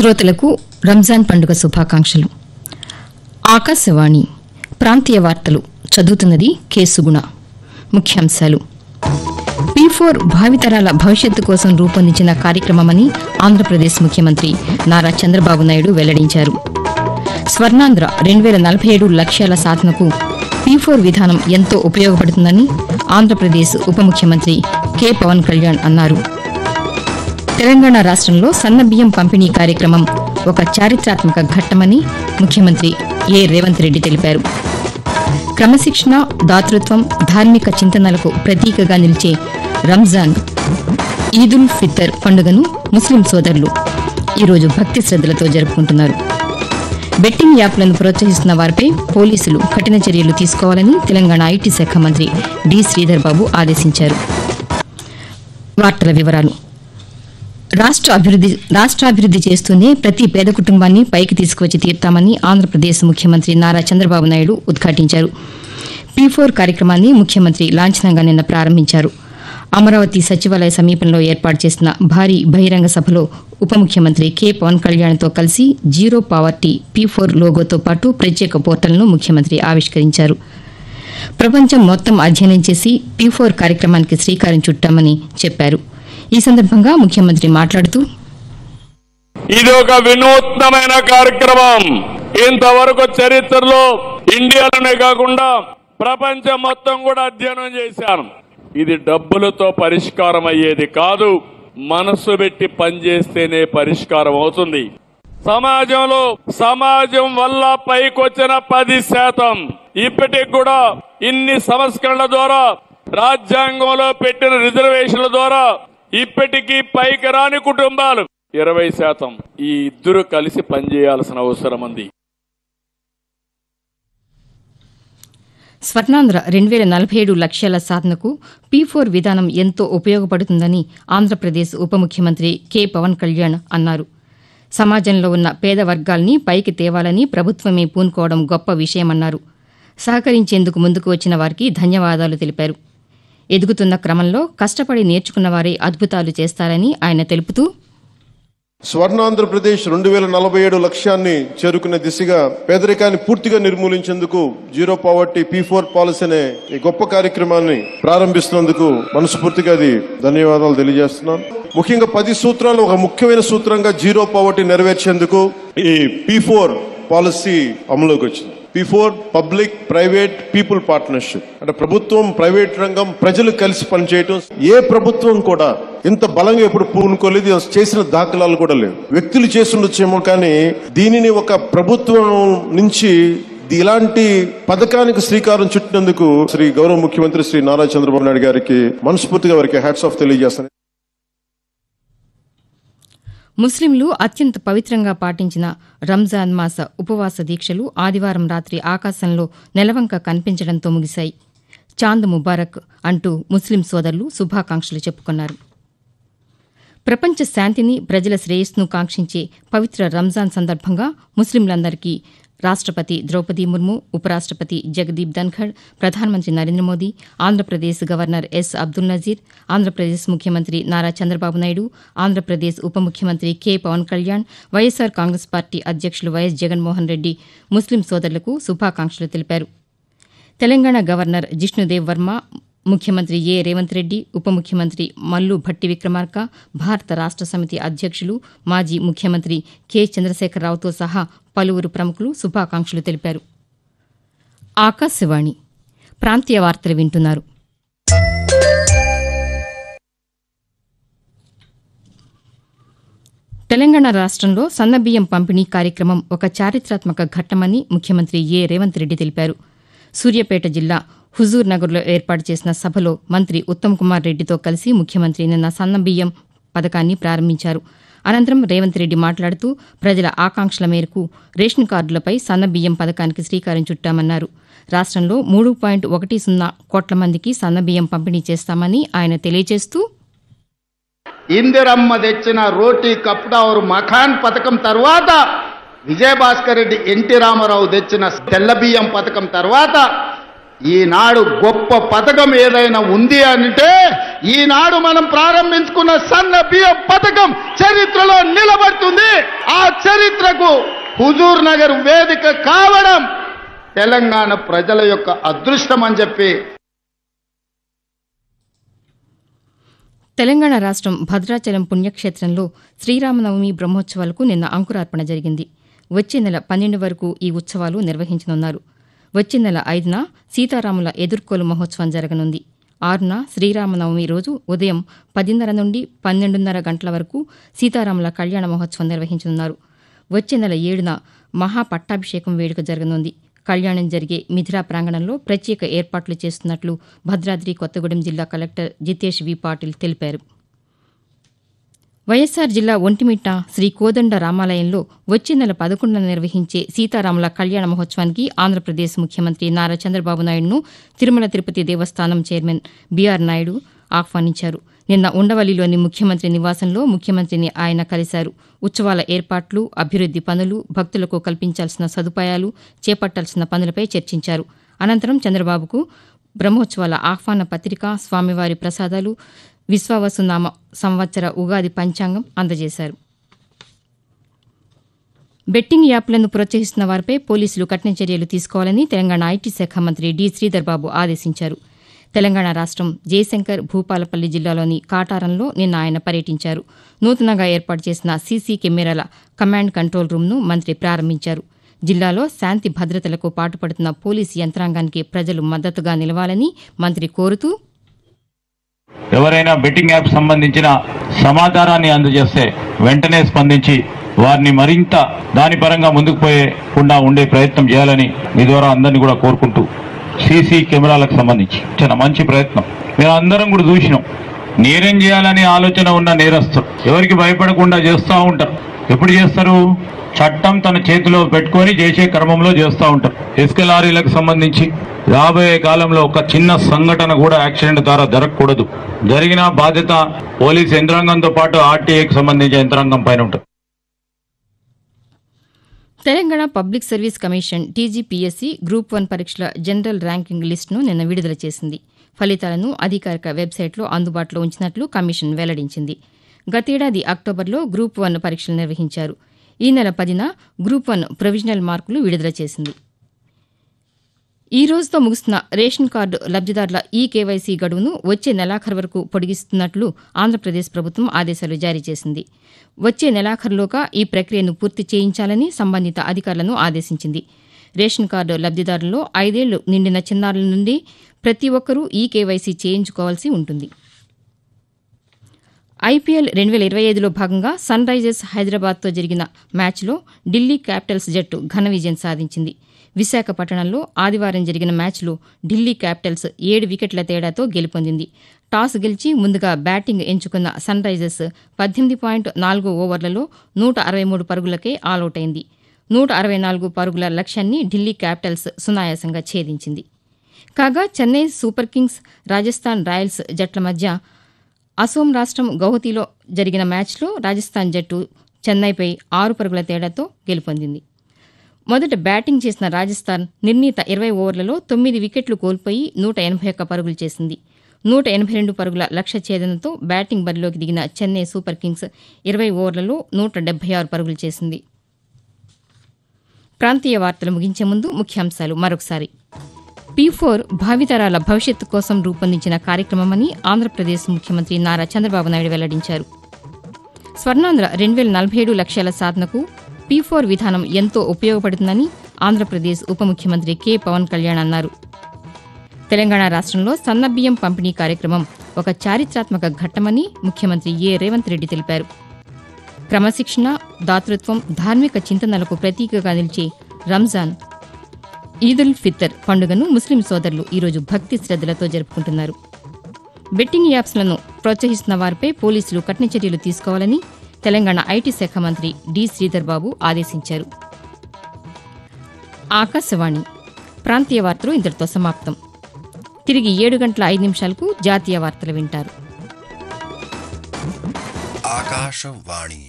శ్రోతలకు రంజాన్ పండుగ శుభాకాంక్షలు. ఆకాశవాణి ప్రాంతీయ వార్తలు చదువుతున్నది కె సుగుణ. ముఖ్యాంశాలు: P4 భావితరాల భవిష్యత్తు కోసం రూపొందించిన కార్యక్రమమని ఆంధ్రప్రదేశ్ ముఖ్యమంత్రి నారా చంద్రబాబు నాయుడు వెల్లడించారు. స్వర్ణాంధ్ర 2047 లక్ష్యాల సాధనకు P4 విధానం ఎంతో ఉపయోగపడుతుందని ఆంధ్రప్రదేశ్ ఉప ముఖ్యమంత్రి కె పవన్ కళ్యాణ్ అన్నారు. తెలంగాణ రాష్ట్రంలో సన్నబియ్యం పంపిణీ కార్యక్రమం ఒక చారిత్రాత్మక ఘట్టమని ముఖ్యమంత్రి ఏ రేవంత్ రెడ్డి తెలిపారు. క్రమశిక్షణ, దాతృత్వం, ధార్మిక చింతనలకు ప్రతీకగా నిలిచే రంజాన్, ఈదుల్ ఫితర్ పండుగను ముస్లిం సోదరులు ఈరోజు భక్తి శ్రద్దలతో జరుపుకుంటున్నారు. బెట్టింగ్ యాప్లను ప్రోత్సహిస్తున్న వారిపై పోలీసులు కఠిన చర్యలు తీసుకోవాలని తెలంగాణ ఐటీ శాఖ మంత్రి డి శ్రీధర్ బాబు ఆదేశించారు. వార్తల వివరాలు: రాష్ట్రాభివృద్ధి చేస్తూనే ప్రతి పేద కుటుంబాన్ని పైకి తీసుకువచ్చి తీర్తామని ఆంధ్రప్రదేశ్ ముఖ్యమంత్రి నారా చంద్రబాబు నాయుడు ఉద్ఘాటించారు. P4 కార్యక్రమాన్ని ముఖ్యమంత్రి లాంఛనంగా నిన్న ప్రారంభించారు. అమరావతి సచివాలయ సమీపంలో ఏర్పాటు చేసిన భారీ బహిరంగ సభలో ఉప ముఖ్యమంత్రి కె పవన్ కళ్యాణ్తో కలిసి జీరో పావర్టీ P4 లోగోతో పాటు ప్రత్యేక పోర్టల్ను ముఖ్యమంత్రి ఆవిష్కరించారు. ప్రపంచం మొత్తం అధ్యయనం చేసి P4 కార్యక్రమానికి శ్రీకారం చుట్టామని చెప్పారు. ఈ సందర్భంగా ముఖ్యమంత్రి మాట్లాడుతూ, ఇది ఒక వినూత్నమైన కార్యక్రమం. ఇంతవరకు చరిత్రలో ఇండియాలోనే కాకుండా ప్రపంచం మొత్తం కూడా అధ్యయనం చేశాను. ఇది డబ్బులతో పరిష్కారం అయ్యేది కాదు, మనసు పెట్టి పనిచేస్తేనే పరిష్కారం అవుతుంది. సమాజం వల్ల పైకొచ్చిన 10% ఇప్పటికి కూడా ఇన్ని సంస్కరణల ద్వారా, రాజ్యాంగంలో పెట్టిన రిజర్వేషన్ల ద్వారా ఇప్పటికీ పైకి రాని కుటుంబాలు 20%. ఈ ఇద్దరు కలిసి పనిచేయాల్సిన అవసరం ఉంది. స్వర్ణాంధ్ర 2047 లక్ష్యాల సాధనకు P4 విధానం ఎంతో ఉపయోగపడుతుందని ఆంధ్రప్రదేశ్ ఉప ముఖ్యమంత్రి కె పవన్ కళ్యాణ్ అన్నారు. సమాజంలో ఉన్న పేద వర్గాల్ని పైకి తేవాలని ప్రభుత్వమే పూనుకోవడం గొప్ప విషయమన్నారు. సహకరించేందుకు ముందుకు వచ్చిన వారికి ధన్యవాదాలు తెలిపారు. ఎదుగుతున్న క్రమంలో కష్టపడి నేర్చుకున్న వారే అద్భుతాలు చేస్తారని ఆయన తెలుపుతూ, స్వర్ణాంధ్రప్రదేశ్ 2047 లక్ష్యాన్ని చేరుకునే దిశగా పేదరికాన్ని పూర్తిగా నిర్మూలించేందుకు జీరో పావర్టీ P4 పాలసీ అనే ఈ గొప్ప కార్యక్రమాన్ని ప్రారంభిస్తున్నందుకు మనస్ఫూర్తిగా అది ధన్యవాదాలు తెలియజేస్తున్నాను. ముఖ్యంగా 10 సూత్రాలు ఒక ముఖ్యమైన సూత్రంగా జీరో పావర్టీ నెరవేర్చేందుకు ఈ P4 పాలసీ అమలులోకి వచ్చింది. P4 public private people partnership అంటే ప్రభుత్వం, ప్రైవేట్ రంగం, ప్రజలు కలిసి పనిచేయటం. ఏ ప్రభుత్వం కూడా ఇంత బలంగా ఎప్పుడు పూనుకోలేదు, చేసిన దాఖలాలు కూడా లేవు. వ్యక్తులు చేస్తుండొచ్చేమో కానీ దీనిని ఒక ప్రభుత్వం నుంచి ఇలాంటి పథకానికి శ్రీకారం చుట్టినందుకు శ్రీ గౌరవ ముఖ్యమంత్రి శ్రీ నారా చంద్రబాబు నాయుడు గారికి మనస్ఫూర్తిగా వారికి హ్యాట్స్ ఆఫ్ తెలియజేస్తాను. ముస్లింలు అత్యంత పవిత్రంగా పాటించిన రంజాన్ మాస ఉపవాస దీక్షలు ఆదివారం రాత్రి ఆకాశంలో నెలవంక కనిపించడంతో ముగిశాయి. చాంద్ ముబారక్ అంటూ ముస్లిం సోదరులు శుభాకాంక్షలు చెప్పుకున్నారు. ప్రపంచ శాంతిని, ప్రజల శ్రేయస్సును కాంక్షించే పవిత్ర రంజాన్ సందర్భంగా ముస్లింలందరికీ రాష్ట్రపతి ద్రౌపది ముర్ము, ఉపరాష్ట్రపతి జగదీప్ ధన్ఖడ్, ప్రధానమంత్రి నరేంద్ర మోదీ, ఆంధ్రప్రదేశ్ గవర్నర్ ఎస్ అబ్దుల్ నజీర్, ఆంధ్రప్రదేశ్ ముఖ్యమంత్రి నారా చంద్రబాబు నాయుడు, ఆంధ్రప్రదేశ్ ఉప ముఖ్యమంత్రి కె పవన్ కళ్యాణ్, వైఎస్సార్ కాంగ్రెస్ పార్టీ అధ్యక్షులు వైఎస్ జగన్మోహన్ రెడ్డి ముస్లిం సోదరులకు శుభాకాంక్షలు తెలిపారు. తెలంగాణ గవర్నర్ జిష్ణుదేవ్ వర్మ, ముఖ్యమంత్రి ఏ రేవంత్ రెడ్డి, ఉప ముఖ్యమంత్రి మల్లు భట్టి విక్రమార్క, భారత రాష్ట్ర సమితి అధ్యక్షులు మాజీ ముఖ్యమంత్రి కె చంద్రశేఖరరావుతో సహా పలువురు ప్రముఖులు శుభాకాంక్షలు తెలిపారు. ఆకాశవాణి ప్రాంతీయ వార్తలు వింటున్నారు. తెలంగాణ రాష్ట్రంలో సన్నబియ్యం పంపిణీ కార్యక్రమం ఒక చారిత్రాత్మక ఘట్టమని ముఖ్యమంత్రి ఏ రేవంత్ రెడ్డి తెలిపారు. సూర్యాపేట జిల్లా హుజూర్ నగర్లో ఏర్పాటు చేసిన సభలో మంత్రి ఉత్తమ్ కుమార్ రెడ్డితో కలిసి ముఖ్యమంత్రి నిన్న సన్నబియ్యం పథకాన్ని ప్రారంభించారు. అనంతరం రేవంత్ రెడ్డి మాట్లాడుతూ, ప్రజల ఆకాంక్షల మేరకు రేషన్ కార్డులపై సన్నబియ్యం పథకానికి శ్రీకారం చుట్టామన్నారు. రాష్ట్రంలో 3.10 కోట్ల మందికి సన్నబియ్యం పంపిణీ చేస్తామని ఆయన తెలియజేస్తూ, ఇందిరమ్మ తెచ్చిన రోటీ కప్డా और మఖాన్ పథకం తర్వాత విజయభాస్కర్ రెడ్డి, ఎన్టీ రామారావు తెచ్చిన తెల్ల బియ్యం పథకం తర్వాత ఈనాడు గొప్ప పథకం ఏదైనా ఉంది అంటే ఈనాడు మనం ప్రారంభించుకున్న సన్న బియ్యం పథకం చరిత్రలో నిలబడుతుంది. ఆ చరిత్రకు హుజూర్ నగర్ వేదిక కావడం తెలంగాణ ప్రజల యొక్క అదృష్టం అని చెప్పి. తెలంగాణ రాష్ట్రం భద్రాచలం పుణ్యక్షేత్రంలో శ్రీరామనవమి బ్రహ్మోత్సవాలకు నిన్న అంకురార్పణ జరిగింది. వచ్చే నెల 12 వరకు ఈ ఉత్సవాలు నిర్వహించనున్నారు. వచ్చే నెల 5న సీతారాముల ఎదుర్కోలు మహోత్సవం జరగనుంది. 6న శ్రీరామనవమి రోజు ఉదయం 10:30 నుండి 12:30 గంటల వరకు సీతారాముల కళ్యాణ మహోత్సవం నిర్వహించనున్నారు. వచ్చే నెల 7న మహాపట్టాభిషేకం వేడుక జరగనుంది. కళ్యాణం జరిగే మిథిలా ప్రాంగణంలో ప్రత్యేక ఏర్పాట్లు చేస్తున్నట్లు భద్రాద్రి కొత్తగూడెం జిల్లా కలెక్టర్ జితేష్ వి పాటిల్ తెలిపారు. వైఎస్సార్ జిల్లా ఒంటిమిట్ట శ్రీ కోదండ రామాలయంలో వచ్చే నెల 11న నిర్వహించే సీతారాముల కళ్యాణ మహోత్సవానికి ఆంధ్రప్రదేశ్ ముఖ్యమంత్రి నారా చంద్రబాబు నాయుడును తిరుమల తిరుపతి దేవస్థానం చైర్మన్ బీఆర్ నాయుడు ఆహ్వానించారు. నిన్న ఉండవల్లిలోని ముఖ్యమంత్రి నివాసంలో ముఖ్యమంత్రిని ఆయన కలిశారు. ఉత్సవాల ఏర్పాట్లు, అభివృద్ది పనులు, భక్తులకు కల్పించాల్సిన సదుపాయాలు, చేపట్టాల్సిన పనులపై చర్చించారు. అనంతరం చంద్రబాబుకు బ్రహ్మోత్సవాల ఆహ్వాన పత్రిక, స్వామివారి ప్రసాదాలు, విశ్వావసునామ సంవత్సర ఉగాది పంచాంగం అందజేశారు. బెట్టింగ్ యాప్లను ప్రోత్సహిస్తున్న వారిపై పోలీసులు కఠిన చర్యలు తీసుకోవాలని తెలంగాణ ఐటీ శాఖ మంత్రి డి శ్రీధర్ బాబు ఆదేశించారు. తెలంగాణ రాష్ట్రం జయశంకర్ భూపాలపల్లి జిల్లాలోని కాటారంలో నిన్న ఆయన పర్యటించారు. నూతనంగా ఏర్పాటు చేసిన సీసీ కెమెరాల కమాండ్ కంట్రోల్ రూమ్ను మంత్రి ప్రారంభించారు. జిల్లాలో శాంతి భద్రతలకు పాటుపడుతున్న పోలీసు యంత్రాంగానికి ప్రజలు మద్దతుగా నిలవాలని మంత్రి కోరుతూ, ఎవరైనా బెట్టింగ్ యాప్ సంబంధించిన సమాచారాన్ని అందజేస్తే వెంటనే స్పందించి వారిని మరింత దాని పరంగా ముందుకు పోయేకుండా ఉండే ప్రయత్నం చేయాలని మీ ద్వారా అందరినీ కూడా కోరుకుంటూ, సీసీ కెమెరాలకు సంబంధించి చాలా మంచి ప్రయత్నం మేము అందరం కూడా చూసినాం. నేరం చేయాలనే ఆలోచన ఉన్న నేరస్తులు ఎవరికి భయపడకుండా చేస్తూ ఉంటారు. ఎప్పుడు చేస్తారు? చట్టం తన చేతిలో పెట్టుకొని చేసే క్రమంలో చేస్తూ ఉంటారు. ఇసుక లారీలకు సంబంధించి రాబోయే కాలంలో ఒక చిన్న సంఘటన కూడా యాక్సిడెంట్ ద్వారా జరగకూడదు. జరిగిన బాధ్యత పోలీస్ యంత్రాంగంతో పాటు ఆర్టీఏకి సంబంధించిన యంత్రాంగం పైన ఉంటుంది. Telangana public service commission TGPSC group 1 పరీక్షల జనరల్ ర్యాంకింగ్ లిస్టును నిన్న విడుదల చేసింది. ఫలితాలను అధికారిక వెబ్సైట్లో అందుబాటులో ఉంచినట్లు కమిషన్ వెల్లడించింది. గతేడాది అక్టోబర్లో గ్రూప్ 1 పరీక్షలు నిర్వహించారు. ఈ నెల 10న గ్రూప్ 1 ప్రొవిజనల్ మార్కులు విడుదల చేసింది. ఈ రోజుతో ముగుస్తున్న రేషన్ కార్డు లబ్దిదారుల కేవైసీ గడువును వచ్చే నెలాఖరు వరకు పొడిగిస్తున్నట్లు ఆంధ్రప్రదేశ్ ప్రభుత్వం ఆదేశాలు జారీ చేసింది. వచ్చే నెలాఖరులోగా ఈ ప్రక్రియను పూర్తి చేయించాలని సంబంధిత అధికారులను ఆదేశించింది. రేషన్ కార్డు లబ్దిదారుల్లో 5 ఏళ్లు నిండిన చిన్నారుల నుండి ప్రతి ఒక్కరూ కేవైసీ చేయించుకోవాల్సి ఉంటుంది. ఐపీఎల్ 2025లో భాగంగా సన్ రైజర్స్ హైదరాబాద్తో జరిగిన మ్యాచ్లో ఢిల్లీ క్యాపిటల్స్ జట్టు ఘన విజయం సాధించింది. విశాఖపట్నంలో ఆదివారం జరిగిన మ్యాచ్లో ఢిల్లీ క్యాపిటల్స్ 7 వికెట్ల తేడాతో గెలుపొందింది. టాస్ గెలిచి ముందుగా బ్యాటింగ్ ఎంచుకున్న సన్ రైజర్స్ 18.4 ఓవర్లలో 163 పరుగులకే ఆలౌట్ అయింది. 164 పరుగుల లక్ష్యాన్ని ఢిల్లీ క్యాపిటల్స్ సునాయాసంగా ఛేదించింది. కాగా Chennai super Kings, Rajasthan Royals జట్ల మధ్య అసోం రాష్ట్రం గౌహతిలో జరిగిన మ్యాచ్లో రాజస్థాన్ జట్టు చెన్నైపై 6 పరుగుల తేడాతో గెలుపొందింది. మొదట బ్యాటింగ్ చేసిన రాజస్థాన్ నిర్ణీత 20 ఓవర్లలో 9 వికెట్లు కోల్పోయి 181 పరుగులు చేసింది. 182 పరుగుల లక్ష్య ఛేదనతో బ్యాటింగ్ బరిలోకి దిగిన చెన్నై సూపర్ కింగ్స్ 20 ఓవర్లలో 176 పరుగులు చేసింది. ప్రాంతీయ వార్తలు ముగించే ముందు ముఖ్యాంశాలు మరొకసారి. P4 భావితరాల భవిష్యత్తు కోసం రూపొందించిన కార్యక్రమమని ఆంధ్రప్రదేశ్ ముఖ్యమంత్రి నారా చంద్రబాబు నాయుడు వెల్లడించారు. స్వర్ణాంధ్ర 2047 లక్ష్యాల సాధనకు P4 విధానం ఎంతో ఉపయోగపడుతుందని ఆంధ్రప్రదేశ్ ఉప ముఖ్యమంత్రి కె పవన్ కళ్యాణ్ అన్నారు. తెలంగాణ రాష్ట్రంలో సన్నబియ్యం పంపిణీ కార్యక్రమం ఒక చారిత్రాత్మక ఘట్టమని ముఖ్యమంత్రి ఏ రేవంత్ రెడ్డి తెలిపారు. క్రమశిక్షణ, దాతృత్వం, ధార్మిక చింతనలకు ప్రతీకగా నిలిచే రంజాన్, ఈదుల్ ఫితర్ పండుగను ముస్లిం సోదరులు ఈరోజు భక్తి శ్రద్దలతో జరుపుకుంటున్నారు. బెట్టింగ్ యాప్స్లను ప్రోత్సహిస్తున్న వారిపై పోలీసులు కఠిన చర్యలు తీసుకోవాలని తెలంగాణ ఐటీ శాఖ మంత్రి డి శ్రీధర్ బాబు ఆదేశించారు. ఆకాశవాణి ప్రాంతీయ వార్తలు ఇంతటితో సమాప్తం. తిరిగి 7:05 జాతీయ వార్తలు వింటారు. ఆకాశవాణి